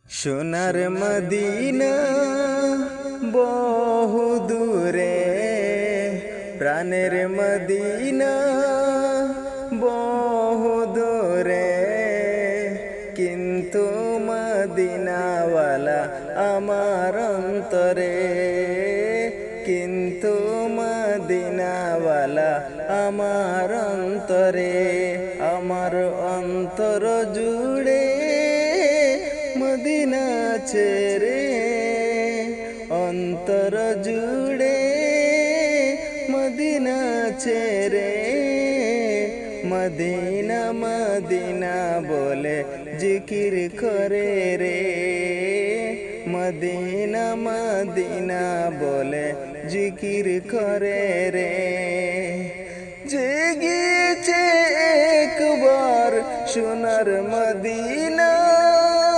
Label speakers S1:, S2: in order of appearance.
S1: সোনার মদিনা বহু দূরে, প্রাণের মদিনা বহু দূরে, কিন্তু মদিনাওয়ালা আমার অন্তরে, কিন্তু মদিনাওয়ালা আমার অন্তরে, আমার অন্তর জুড়ে মদিনা ছেড়ে, অন্তর জুড়ে মদিনা ছেড়ে, মদিনা মদিনা বলে জিকির করে রে, মদিনা মদিনা বলে জিকির করে রে। যে গিয়েছে একবার সোনার মদিনা,